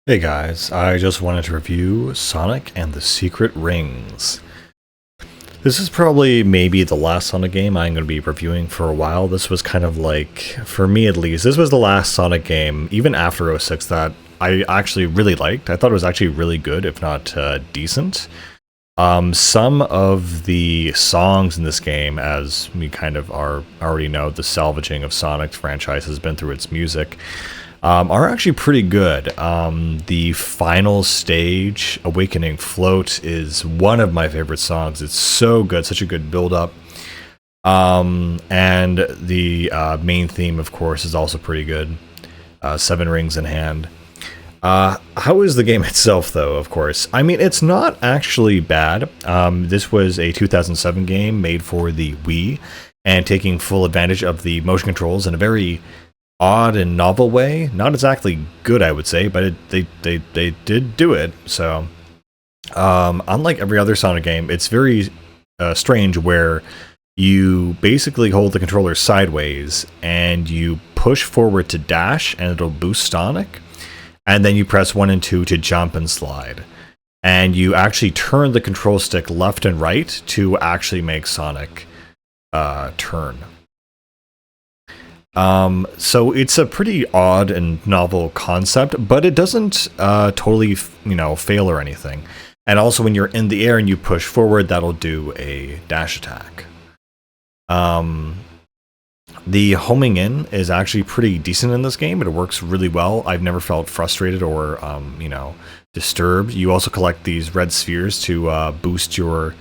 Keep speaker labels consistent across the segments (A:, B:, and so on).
A: Hey guys, I just wanted to review Sonic and the Secret Rings. This is probably maybe the last Sonic game I'm going to be reviewing for a while. This was kind of like, for me at least, this was the last Sonic game, even after '06, that I actually really liked. I thought it was actually really good, if not decent. Some of the songs in this game, as we kind of already know, the salvaging of Sonic's franchise has been through its music, are actually pretty good. The final stage, Awakening Float, is one of my favorite songs. It's so good, such a good build up. And the main theme, of course, is also pretty good. Seven Rings in Hand. How is the game itself, though, of course? I mean, it's not actually bad. This was a 2007 game made for the Wii, and taking full advantage of the motion controls in a very odd and novel way. Not exactly good, I would say, but they did do it. So, unlike every other Sonic game, it's very strange where you basically hold the controller sideways and you push forward to dash and it'll boost Sonic, and then you press 1 and 2 to jump and slide. And you actually turn the control stick left and right to actually make Sonic turn. So it's a pretty odd and novel concept, but it doesn't totally, fail or anything. And also, when you're in the air and you push forward, that'll do a dash attack. The homing in is actually pretty decent in this game. It works really well. I've never felt frustrated or, disturbed. You also collect these red spheres to boost your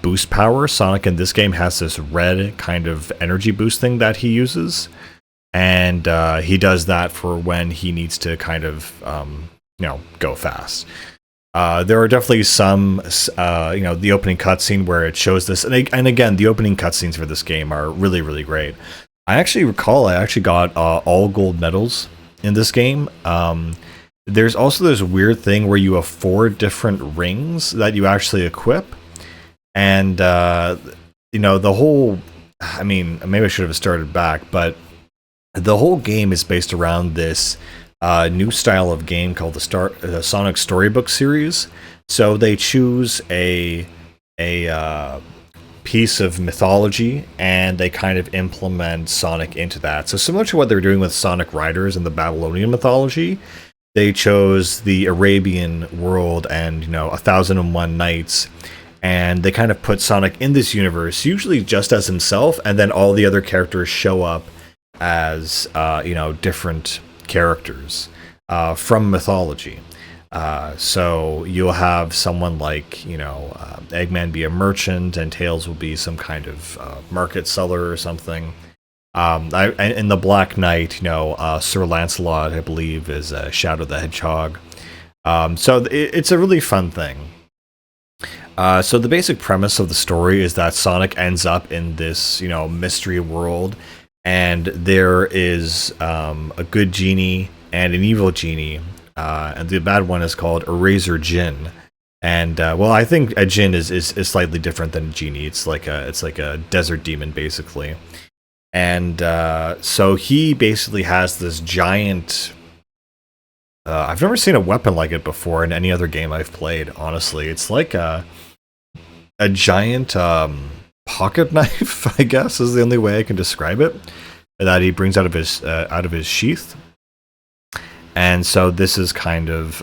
A: boost power. Sonic in this game has this red kind of energy boost thing that he uses, and he does that for when he needs to kind of go fast. There are definitely some the opening cutscene where it shows this, and again, the opening cutscenes for this game are really great. I actually recall I actually got all gold medals in this game. There's also this weird thing where you have 4 different rings that you actually equip. And, the whole, I mean, maybe I should have started back, but the whole game is based around this new style of game called the Sonic Storybook series. So they choose a piece of mythology and they kind of implement Sonic into that. So similar to what they're doing with Sonic Riders and the Babylonian mythology, they chose the Arabian world and, 1001 Nights, and they kind of put Sonic in this universe, usually just as himself, and then all the other characters show up as, different characters from mythology. So you'll have someone like, Eggman be a merchant, and Tails will be some kind of market seller or something. In the Black Knight, Sir Lancelot, I believe, is Shadow the Hedgehog. So it's a really fun thing. So the basic premise of the story is that Sonic ends up in this, mystery world, and there is a good genie and an evil genie, and the bad one is called Eraser Jin. And well, I think a Jin is slightly different than a genie. It's like a desert demon, basically. And so he basically has this giant. I've never seen a weapon like it before in any other game I've played. Honestly, it's like a giant pocket knife, I guess, is the only way I can describe it, that he brings out of his sheath. And so this is kind of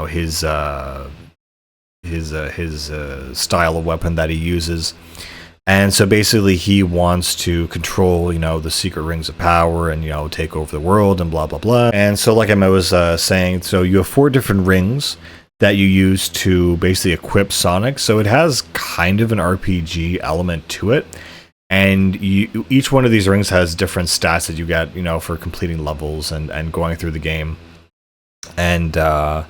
A: his style of weapon that he uses. And so basically he wants to control, the secret rings of power and, take over the world and blah, blah, blah. And so like I was saying, so you have 4 different rings that you use to basically equip Sonic. So it has kind of an RPG element to it. And each one of these rings has different stats that you get, for completing levels and going through the game. And I've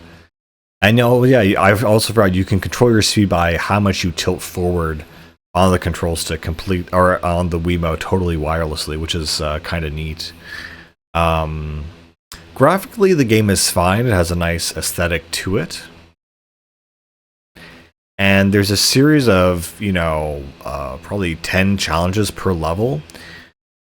A: also forgot you can control your speed by how much you tilt forward on the controls to complete, or on the Wiimote totally wirelessly, which is kind of neat. Graphically, the game is fine. It has a nice aesthetic to it. And there's a series of, probably 10 challenges per level.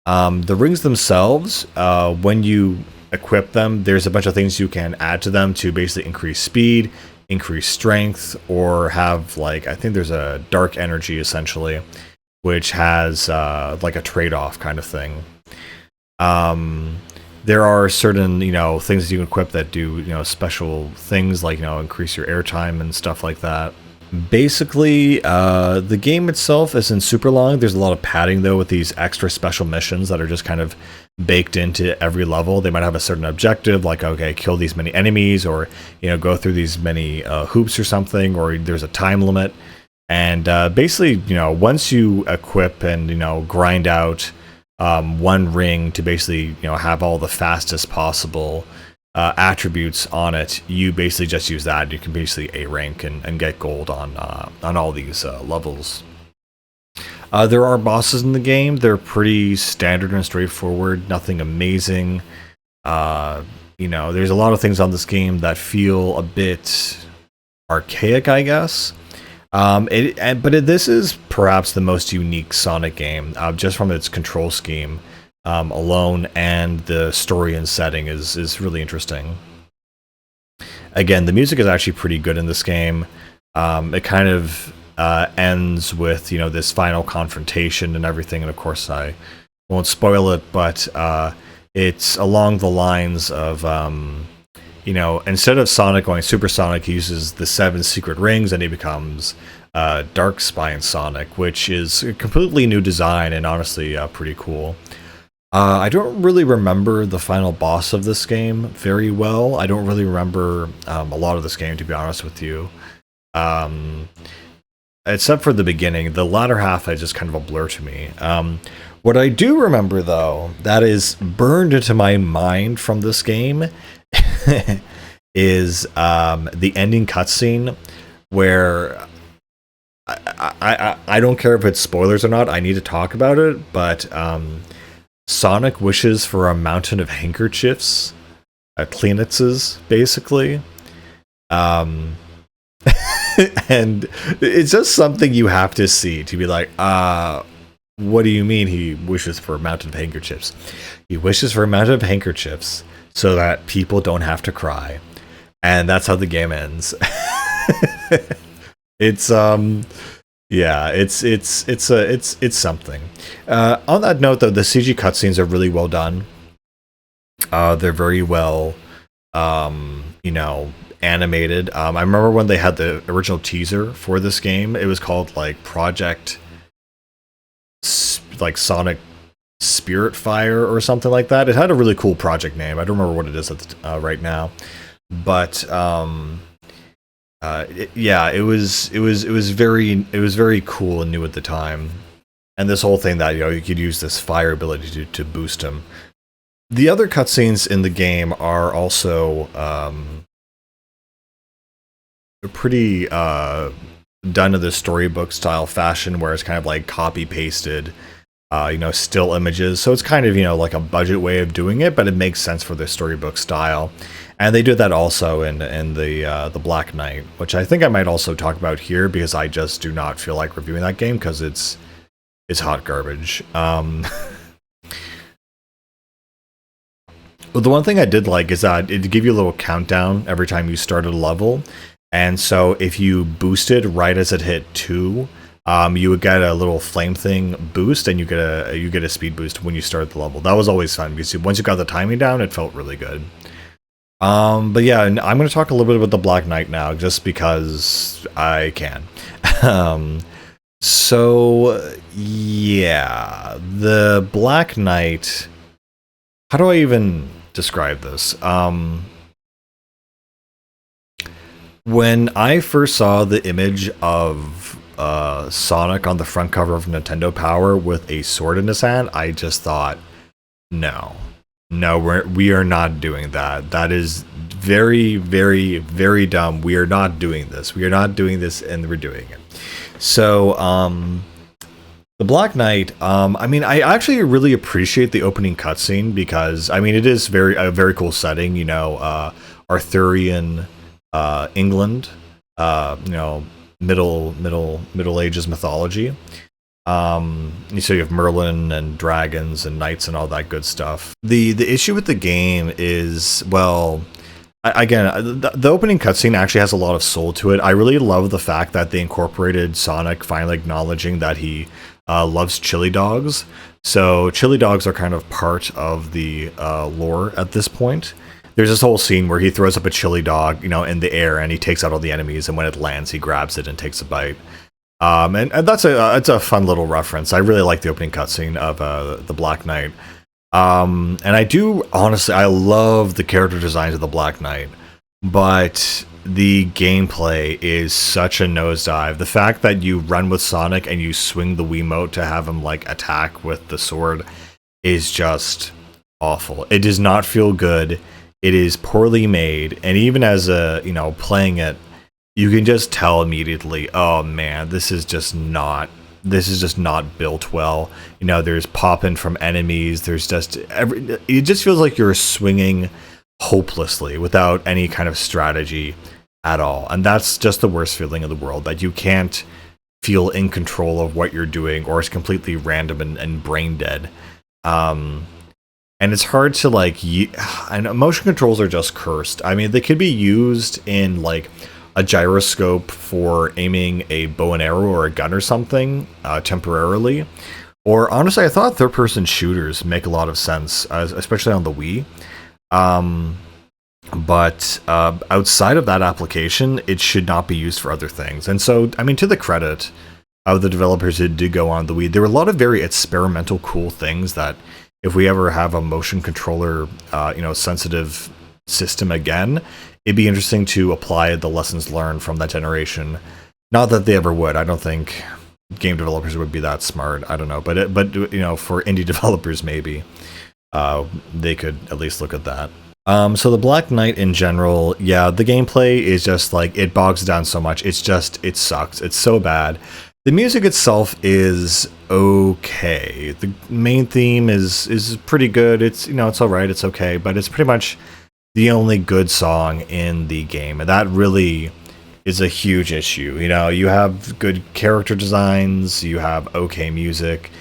A: The rings themselves, when you equip them, there's a bunch of things you can add to them to basically increase speed, increase strength, or have like, I think there's a dark energy essentially, which has like a trade-off kind of thing. There are certain, things that you can equip that do, special things like, increase your airtime and stuff like that. Basically, the game itself isn't super long. There's a lot of padding though with these extra special missions that are just kind of baked into every level. They might have a certain objective, like, okay, kill these many enemies, or go through these many hoops or something, or there's a time limit. And basically, once you equip and grind out one ring to basically have all the fastest possible attributes on it, you basically just use that. You can basically A rank and get gold on all these levels. There are bosses in the game. They're pretty standard and straightforward, nothing amazing. There's a lot of things on this game that feel a bit archaic, I guess. This is perhaps the most unique Sonic game, just from its control scheme alone, and the story and setting is really interesting. Again, the music is actually pretty good in this game. It kind of ends with this final confrontation and everything, and of course I won't spoil it, but it's along the lines of instead of Sonic going supersonic, he uses the 7 secret rings and he becomes Dark Spine Sonic, which is a completely new design and honestly pretty cool. I don't really remember the final boss of this game very well. I don't really remember a lot of this game, to be honest with you. Except for the beginning. The latter half is just kind of a blur to me. What I do remember, though, that is burned into my mind from this game is the ending cutscene where I don't care if it's spoilers or not. I need to talk about it, but Sonic wishes for a mountain of handkerchiefs, Kleenexes, basically. And it's just something you have to see to be like, what do you mean he wishes for a mountain of handkerchiefs? He wishes for a mountain of handkerchiefs so that people don't have to cry. And that's how the game ends. It's something. On that note, though, the CG cutscenes are really well done. They're very well, animated. I remember when they had the original teaser for this game. It was called like Project, like Sonic Spirit Fire or something like that. It had a really cool project name. I don't remember what it is right now, but it was very cool and new at the time. And this whole thing that you could use this fire ability to boost him. The other cutscenes in the game are also pretty done in the storybook style fashion, where it's kind of like copy pasted still images. So it's kind of like a budget way of doing it, but it makes sense for the storybook style. And they did that also in the Black Knight, which I think I might also talk about here, because I just do not feel like reviewing that game because it's hot garbage. Well, the one thing I did like is that it give you a little countdown every time you started a level. And so if you boosted right as it hit 2, you would get a little flame thing boost, and you get a speed boost when you start the level. That was always fun, because once you got the timing down, it felt really good. But yeah, I'm going to talk a little bit about the Black Knight now, just because I can. So yeah, the Black Knight. How do I even describe this? When I first saw the image of Sonic on the front cover of Nintendo Power with a sword in his hand, I just thought, no, we are not doing that. That is very, very, very dumb. We are not doing this. We are not doing this, and we're doing it. So, the Black Knight, I actually really appreciate the opening cutscene, because, it is a very cool setting, Arthurian England, Middle Ages mythology. So you have Merlin and dragons and knights and all that good stuff. The issue with the game is, well, again, the opening cutscene actually has a lot of soul to it. I really love the fact that they incorporated Sonic finally acknowledging that he loves chili dogs. So chili dogs are kind of part of the lore at this point. There's this whole scene where he throws up a chili dog, in the air, and he takes out all the enemies, and when it lands, he grabs it and takes a bite. And that's it's a fun little reference. I really like the opening cutscene of the Black Knight. And I do, honestly, I love the character designs of the Black Knight, but the gameplay is such a nosedive. The fact that you run with Sonic and you swing the Wiimote to have him like attack with the sword is just awful. It does not feel good. It is poorly made, and even as playing it, you can just tell immediately, oh man, this is just not built well. There's popping from enemies. There's it just feels like you're swinging hopelessly without any kind of strategy at all. And that's just the worst feeling in the world, that you can't feel in control of what you're doing, or it's completely random and brain dead. And it's hard to and motion controls are just cursed. I mean, they could be used in like a gyroscope for aiming a bow and arrow or a gun or something temporarily. Or honestly, I thought third-person shooters make a lot of sense, especially on the Wii. But outside of that application, it should not be used for other things. And so, I mean, to the credit of the developers who did go on the Wii, there were a lot of very experimental, cool things that if we ever have a motion controller, sensitive system again, it'd be interesting to apply the lessons learned from that generation. Not that they ever would. I don't think game developers would be that smart. I don't know, but for indie developers, maybe they could at least look at that. So the Black Knight in general, yeah, the gameplay is just like, it bogs down so much. It sucks. It's so bad. The music itself is okay. The main theme is pretty good. It's it's all right. It's okay, but it's pretty much the only good song in the game, and that really is a huge issue. You have good character designs, you have okay music,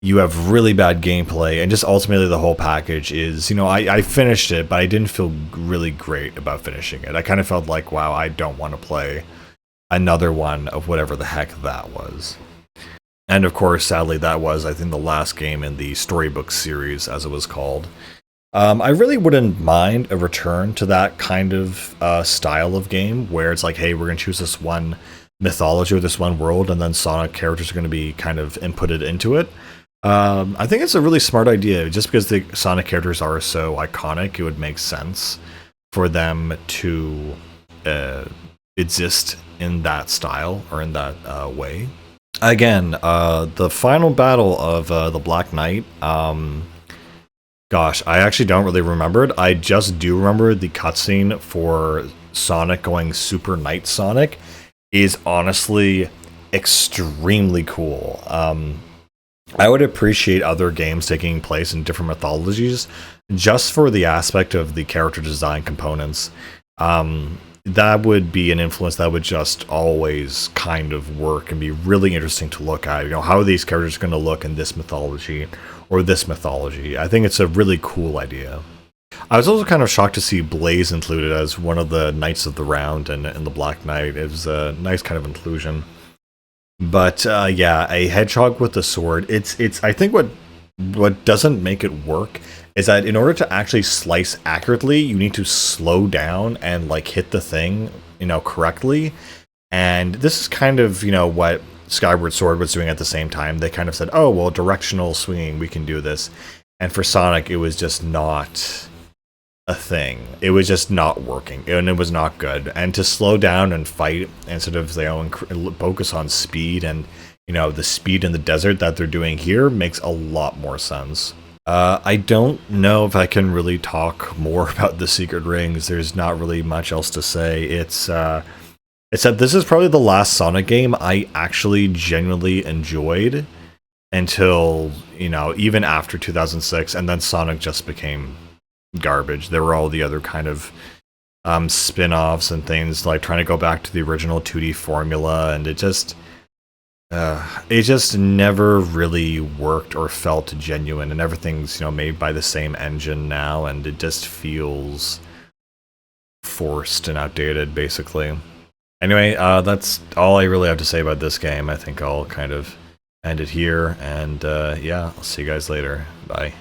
A: you have really bad gameplay, and just ultimately the whole package is, I finished it, but I didn't feel really great about finishing it. I kind of felt like, wow, I don't want to play another one of whatever the heck that was. And of course, sadly, that was, I think, the last game in the Storybook series, as it was called. I really wouldn't mind a return to that kind of style of game, where it's like, hey, we're going to choose this one mythology or this one world, and then Sonic characters are going to be kind of inputted into it. I think it's a really smart idea. Just because the Sonic characters are so iconic, it would make sense for them to exist in that style, or in that way. Again, the final battle of the Black Knight, gosh, I actually don't really remember it. I just do remember the cutscene for Sonic going Super Knight Sonic is honestly extremely cool. I would appreciate other games taking place in different mythologies just for the aspect of the character design components. That would be an influence that would just always kind of work and be really interesting to look at. How are these characters going to look in this mythology or this mythology? I think it's a really cool idea. I was also kind of shocked to see Blaze included as one of the Knights of the Round in the Black Knight. It was a nice kind of inclusion. But yeah, a hedgehog with a sword. It's I think what doesn't make it work is that in order to actually slice accurately, you need to slow down and hit the thing, correctly. And this is kind of, what Skyward Sword was doing at the same time. They kind of said, oh, well, directional swinging, we can do this. And for Sonic, it was just not a thing. It was just not working, and it was not good. And to slow down and fight instead of focus on speed and the speed in the desert that they're doing here makes a lot more sense. I don't know if I can really talk more about the Secret Rings. There's not really much else to say. It's that this is probably the last Sonic game I actually genuinely enjoyed until, even after 2006, and then Sonic just became garbage. There were all the other kind of spin-offs and things, like trying to go back to the original 2D formula, and it just It just never really worked or felt genuine, and everything's made by the same engine now, and it just feels forced and outdated, basically. Anyway, that's all I really have to say about this game. I think I'll kind of end it here, and yeah, I'll see you guys later. Bye.